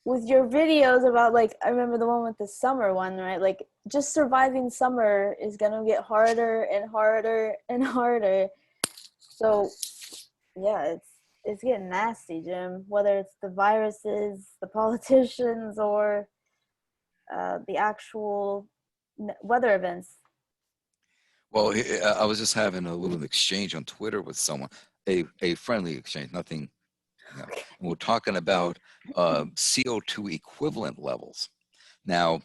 with your videos about, like, I remember the one with the summer one, right? Like, just surviving summer is gonna get harder and harder and harder. So yeah, it's getting nasty, Jim. Whether it's the viruses, the politicians, or the actual weather events. Well, I was just having a little exchange on Twitter with someone, a friendly exchange, nothing, and we're talking about CO2 equivalent levels. Now,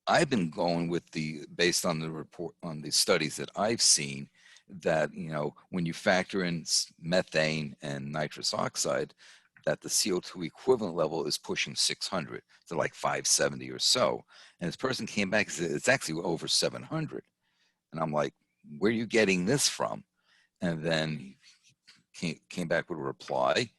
I've been going with based on the report, on the studies that I've seen, that, when you factor in methane and nitrous oxide, that the CO2 equivalent level is pushing 600 to like 570 or so. And this person came back and said, it's actually over 700. And I'm like, where are you getting this from? And then he came back with a reply.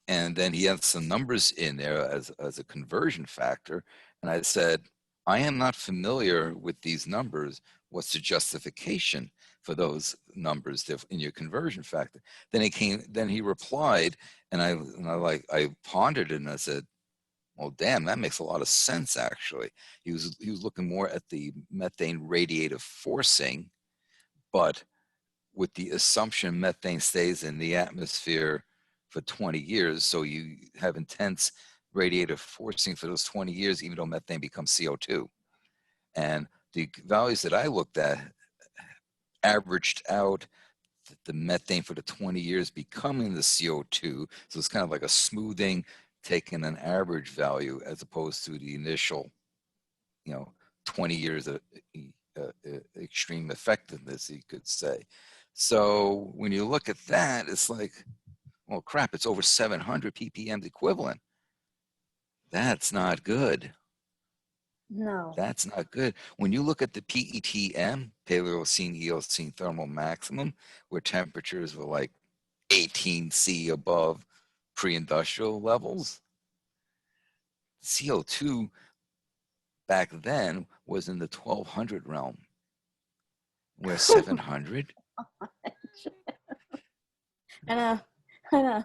And then he had some numbers in there as a conversion factor. And I said, I am not familiar with these numbers. What's the justification for those numbers in your conversion factor? Then he replied, and I pondered it, and I said, well, damn, that makes a lot of sense, actually. He was looking more at the methane radiative forcing, but with the assumption methane stays in the atmosphere for 20 years. So you have intense radiative forcing for those 20 years, even though methane becomes CO2. And the values that I looked at averaged out the methane for the 20 years becoming the CO2. So it's kind of like a smoothing, taking an average value as opposed to the initial, 20 years of extreme effectiveness, you could say. So when you look at that, it's like, well, crap, it's over 700 ppm equivalent. That's not good. No. That's not good. When you look at the PETM, Paleocene Eocene thermal maximum, where temperatures were like 18 C above pre-industrial levels, CO2 back then was in the 1200 realm, where 700. I know. I know.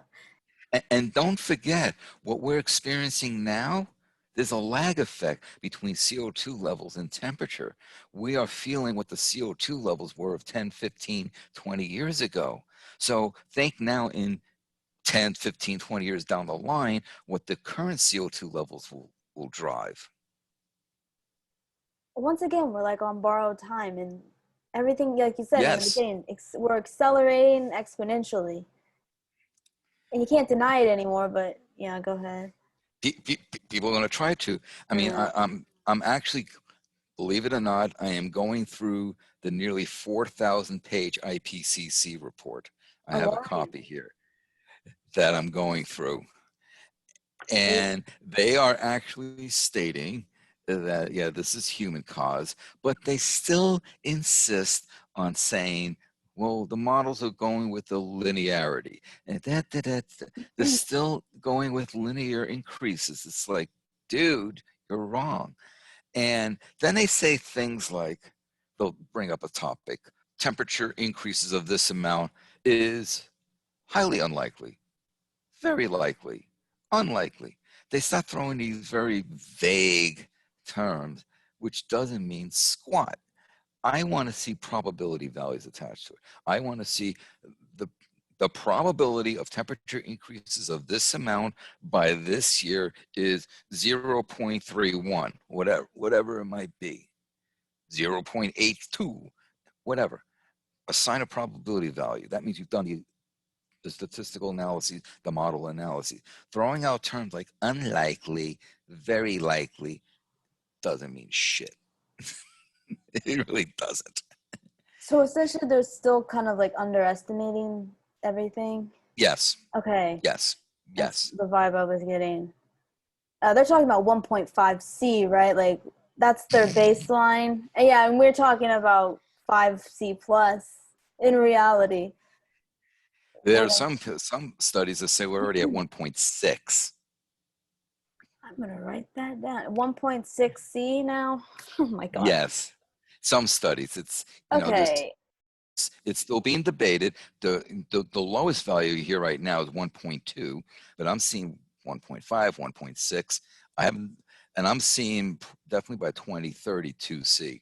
And don't forget, what we're experiencing now, there's a lag effect between CO2 levels and temperature. We are feeling what the CO2 levels were of 10, 15, 20 years ago. So think now in 10, 15, 20 years down the line, what the current CO2 levels will drive. Once again, we're like on borrowed time, and everything, like you said in the Yes. beginning, we're accelerating exponentially. And you can't deny it anymore, but yeah, go ahead. People are going to try to. I mean, Uh, I'm actually, believe it or not, I am going through the nearly 4,000 page IPCC report. I have a Alarming. copy here that I'm going through. And they are actually stating that, yeah, this is human cause, but they still insist on saying, well, the models are going with the linearity. And they're still going with linear increases. It's like, dude, you're wrong. And then they say things like, they'll bring up a topic, temperature increases of this amount is highly unlikely, very likely, unlikely. They start throwing these very vague terms, which doesn't mean squat. I want to see probability values attached to it. I want to see the the probability of temperature increases of this amount by this year is 0.31, whatever it might be, 0.82, whatever. Assign a probability value. That means you've done the statistical analyses, the model analyses. Throwing out terms like unlikely, very likely, doesn't mean shit. It really doesn't. So essentially, they're still kind of like underestimating everything. Yes, Okay, yes, that's yes. the vibe I was getting. They're talking about 1.5 C, right? Like that's their baseline. And yeah, and we're talking about 5 C plus in reality. There What are some studies that say we're already at 1.6. I'm gonna write that down. 1.6 C now. Oh my god. Yes, some studies. It's there's Okay. it's still being debated. The lowest value here right now is 1.2, but I'm seeing 1.5, 1.6. I haven't, and I'm seeing definitely by 2030 2C.